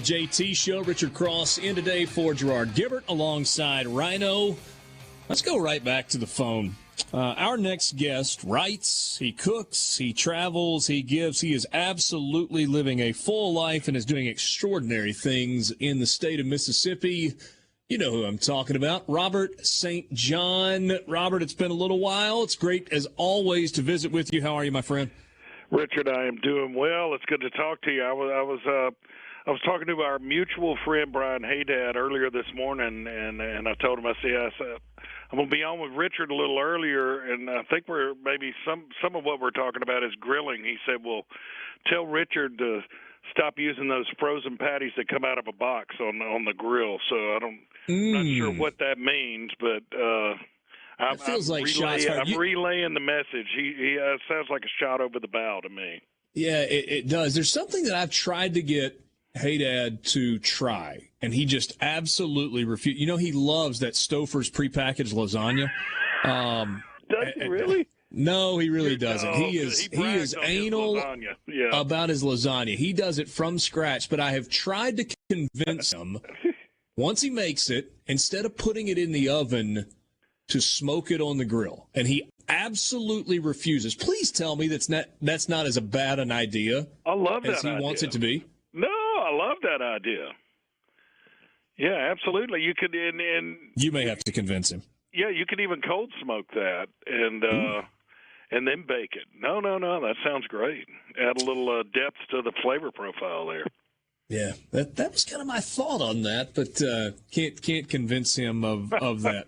JT Show. Richard Cross in today for Gerard Gibbert alongside Rhino. Let's go right back to the phone. Our next guest writes, he cooks, he travels, he gives. He is absolutely living a full life and is doing extraordinary things in the state of Mississippi. You know who I'm talking about, Robert St. John. Robert, it's been a little while. It's great, as always, to visit with you. How are you, my friend? Richard, I am doing well. It's good to talk to you. I was talking to our mutual friend Brian Haydad earlier this morning, and I told him, I said, I'm going to be on with Richard a little earlier, and I think we're maybe some of what we're talking about is grilling. He said, well, tell Richard to stop using those frozen patties that come out of a box on the grill. So I'm not sure what that means, but it feels like I'm relaying the message. He sounds like a shot over the bow to me. Yeah, it does. There's something that I've tried to get Haydad to try, and he just absolutely refused. You know, he loves that Stouffer's prepackaged lasagna. Does he really? No, he really doesn't. No, he is anal about his lasagna. He does it from scratch, but I have tried to convince him, once he makes it, instead of putting it in the oven, to smoke it on the grill. And he absolutely refuses. Please tell me that's not as bad an idea I love that as he idea. wants it to be. No, I love that idea. Yeah, absolutely. You could, and you may have to convince him. Yeah, you could even cold smoke that and then bake it. No, that sounds great. Add a little depth to the flavor profile there. Yeah, that was kind of my thought on that, but can't convince him of that.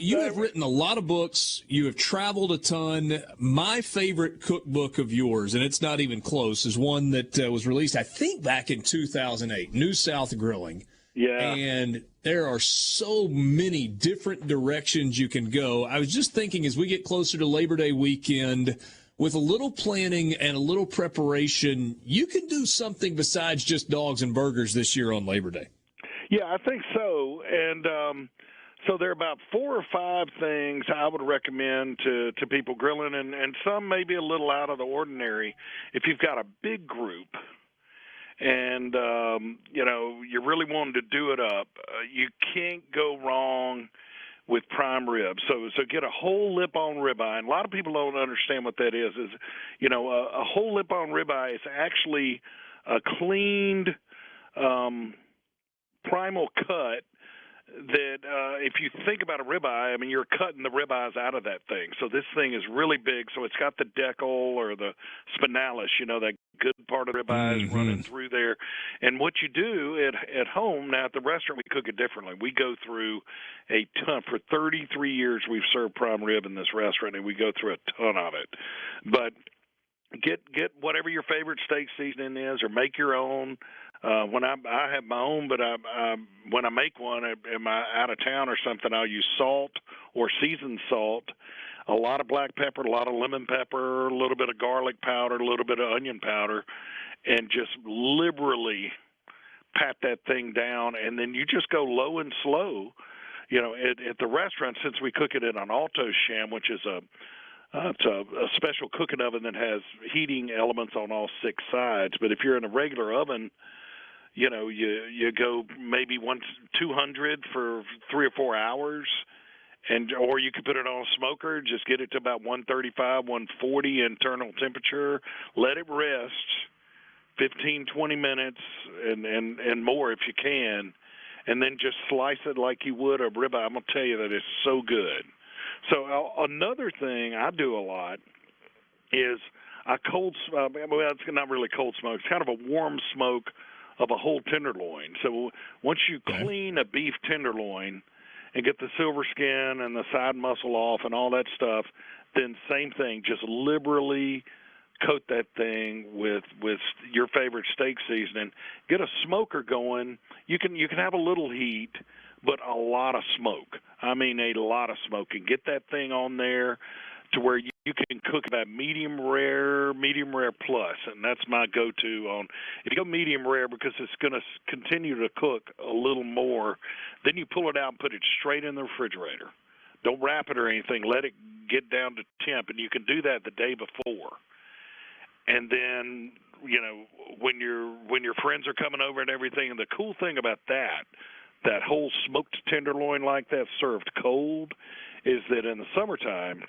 You have written a lot of books. You have traveled a ton. My favorite cookbook of yours, and it's not even close, is one that was released, I think, back in 2008, New South Grilling. Yeah. And there are so many different directions you can go. I was just thinking, as we get closer to Labor Day weekend, with a little planning and a little preparation, you can do something besides just dogs and burgers this year on Labor Day. Yeah, I think so. And so there are about 4 or 5 things I would recommend to people grilling, and some may be a little out of the ordinary. If you've got a big group and, you're really wanting to do it up, you can't go wrong with prime rib. So get a whole lip-on ribeye. And a lot of people don't understand what that is. A whole lip-on ribeye is actually a cleaned primal cut that if you think about a ribeye, I mean, you're cutting the ribeyes out of that thing. So this thing is really big. So it's got the decal or the spinalis, that good part of the ribeye is running through there. And what you do at home, now at the restaurant, we cook it differently. We go through a ton. For 33 years, we've served prime rib in this restaurant, and we go through a ton of it. But get whatever your favorite steak seasoning is, or make your own. When I have my own, but when I make one, am I out of town or something, I'll use salt or seasoned salt, a lot of black pepper, a lot of lemon pepper, a little bit of garlic powder, a little bit of onion powder, and just liberally pat that thing down. And then you just go low and slow. At the restaurant, since we cook it in an Alto sham, which is it's a special cooking oven that has heating elements on all 6 sides. But if you're in a regular oven, you go maybe 200 for 3 or 4 hours, or you could put it on a smoker, just get it to about 135, 140 internal temperature, let it rest 15, 20 minutes and more if you can, and then just slice it like you would a ribeye. I'm going to tell you that it's so good. So another thing I do a lot is I cold smoke. Well, it's not really cold smoke. It's kind of a warm smoke of a whole tenderloin. So once you clean a beef tenderloin and get the silver skin and the side muscle off and all that stuff, then same thing, just liberally coat that thing with your favorite steak seasoning. Get a smoker going. You can have a little heat, but a lot of smoke. I mean, a lot of smoke. And get that thing on there to where you can cook that medium rare plus, and that's my go-to on. If you go medium rare, because it's going to continue to cook a little more, then you pull it out and put it straight in the refrigerator. Don't wrap it or anything. Let it get down to temp, and you can do that the day before. And then when your friends are coming over and everything. And the cool thing about that whole smoked tenderloin like that served cold, is that in the summertime,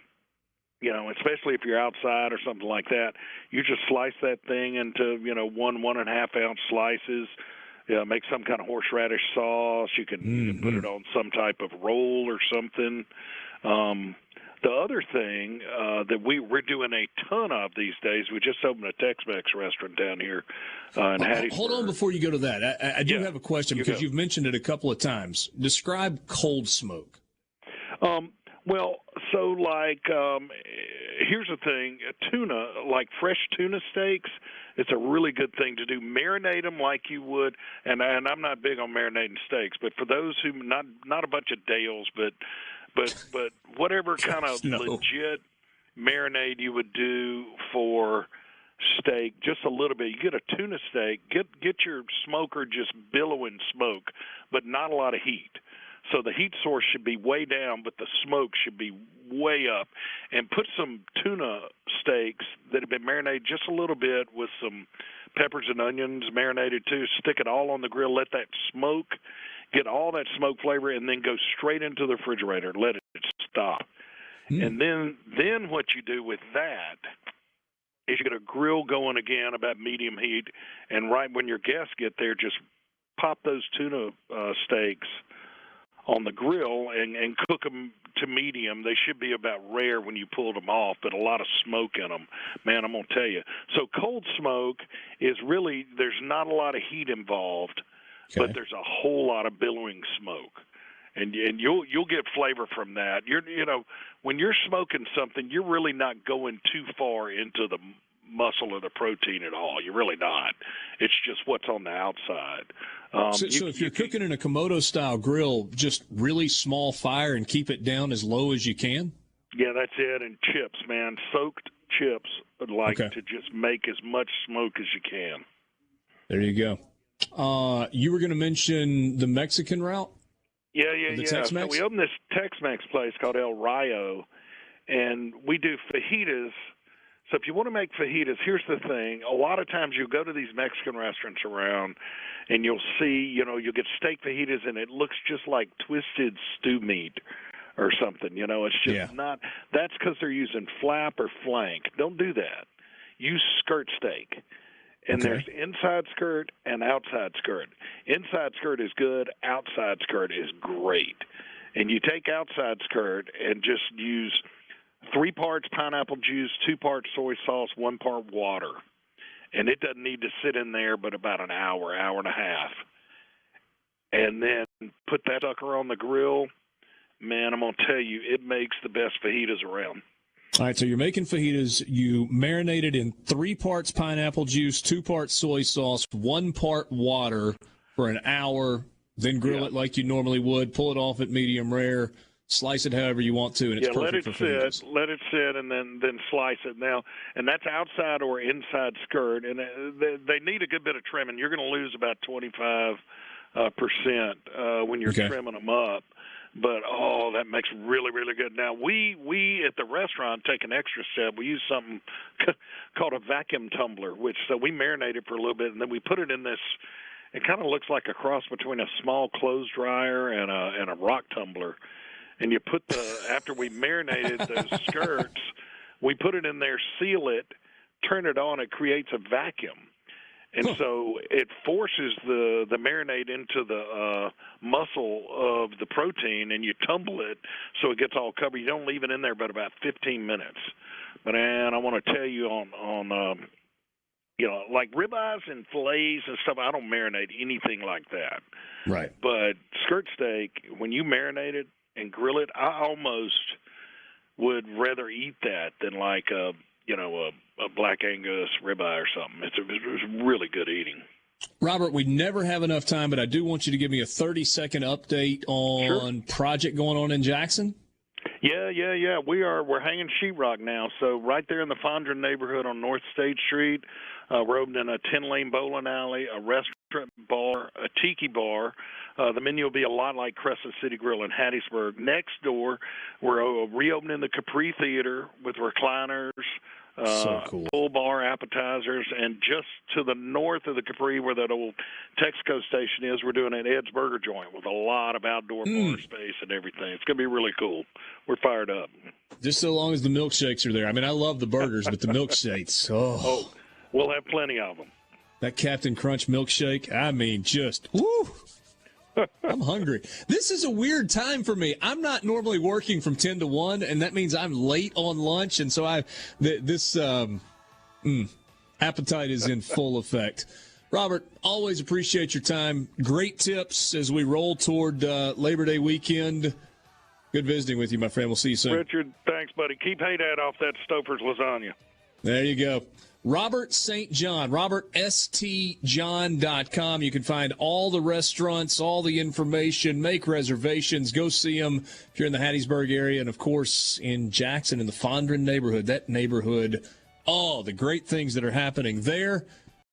especially if you're outside or something like that, you just slice that thing into 1.5 ounce slices. Make some kind of horseradish sauce. You can put it on some type of roll or something. The other thing that we're doing a ton of these days, we just opened a Tex-Mex restaurant down here in Hattiesburg. Hold on before you go to that. I do have a question because you've mentioned it a couple of times. Describe cold smoke. Here's the thing. Tuna, like fresh tuna steaks, it's a really good thing to do. Marinate them like you would, and I'm not big on marinating steaks, but for those who, not a bunch of Dales, but whatever kind of legit marinade you would do for steak, just a little bit. You get a tuna steak, get your smoker just billowing smoke, but not a lot of heat. So the heat source should be way down, but the smoke should be way up. And put some tuna steaks that have been marinated just a little bit with some peppers and onions marinated too. Stick it all on the grill. Let that smoke, get all that smoke flavor, and then go straight into the refrigerator. Let it stop. And then what you do with that is you get a grill going again about medium heat, and right when your guests get there, just pop those tuna steaks on the grill and cook them to medium. They should be about rare when you pull them off, but a lot of smoke in them. Man, I'm going to tell you. So cold smoke is really, there's not a lot of heat involved, but there's a whole lot of billowing smoke. And you'll get flavor from that. When you're smoking something, you're really not going too far into the muscle or the protein at all. You're really not. It's just what's on the outside. So if you're cooking in a Komodo-style grill, just really small fire and keep it down as low as you can? Yeah, that's it. And chips, man. Soaked chips, to just make as much smoke as you can. There you go. You were going to mention the Mexican route? Yeah. Tex-Mex? So we opened this Tex-Mex place called El Rayo, and we do fajitas. So if you want to make fajitas, here's the thing. A lot of times you'll go to these Mexican restaurants around, and you'll see, you'll get steak fajitas, and it looks just like twisted stew meat or something. It's just not. That's because they're using flap or flank. Don't do that. Use skirt steak. And there's inside skirt and outside skirt. Inside skirt is good. Outside skirt is great. And you take outside skirt and just use 3 parts pineapple juice, 2 parts soy sauce, 1 part water. And it doesn't need to sit in there but about an hour, hour and a half. And then put that sucker on the grill. Man, I'm going to tell you, it makes the best fajitas around. All right, so you're making fajitas. You marinate it in 3 parts pineapple juice, 2 parts soy sauce, 1 part water for an hour, then grill it like you normally would, pull it off at medium rare, slice it however you want to, and it's perfect for fajitas. Let it sit, and then slice it. Now, and that's outside or inside skirt, and they need a good bit of trimming. You're going to lose about 25% when you're trimming them up. But, that makes really, really good. Now, we at the restaurant take an extra step. We use something called a vacuum tumbler, so we marinate it for a little bit, and then we put it in this. It kind of looks like a cross between a small clothes dryer and a rock tumbler. And you put after we marinated those skirts, we put it in there, seal it, turn it on, it creates a vacuum. And so it forces the marinade into the muscle of the protein, and you tumble it so it gets all covered. You don't leave it in there but about 15 minutes. But, I want to tell you on like ribeyes and fillets and stuff, I don't marinate anything like that. Right. But skirt steak, when you marinate it and grill it, I almost would rather eat that than like a Black Angus ribeye or something. It's really good eating. Robert, we never have enough time, but I do want you to give me a 30-second update on project going on in Jackson. Yeah. We're hanging sheetrock now. So right there in the Fondren neighborhood on North State Street, we're opening a 10-lane bowling alley, a restaurant bar, a tiki bar. The menu will be a lot like Crescent City Grill in Hattiesburg. Next door, we're reopening the Capri Theater with recliners, So cool. Full bar appetizers, and just to the north of the Capri, where that old Texaco station is, we're doing an Ed's Burger Joint with a lot of outdoor bar space and everything. It's going to be really cool. We're fired up. Just so long as the milkshakes are there. I mean, I love the burgers, but the milkshakes, oh, we'll have plenty of them. That Captain Crunch milkshake, I mean, just, woo. I'm hungry. This is a weird time for me. I'm not normally working from 10 to 1, and that means I'm late on lunch, and so appetite is in full effect. Robert, always appreciate your time. Great tips as we roll toward Labor Day weekend. Good visiting with you, my friend. We'll see you soon. Richard, thanks, buddy. Keep Haydad off that Stouffer's lasagna. There you go. Robert St. John, robertstjohn.com. You can find all the restaurants, all the information, make reservations, go see them if you're in the Hattiesburg area, and, of course, in Jackson in the Fondren neighborhood. That neighborhood, the great things that are happening there.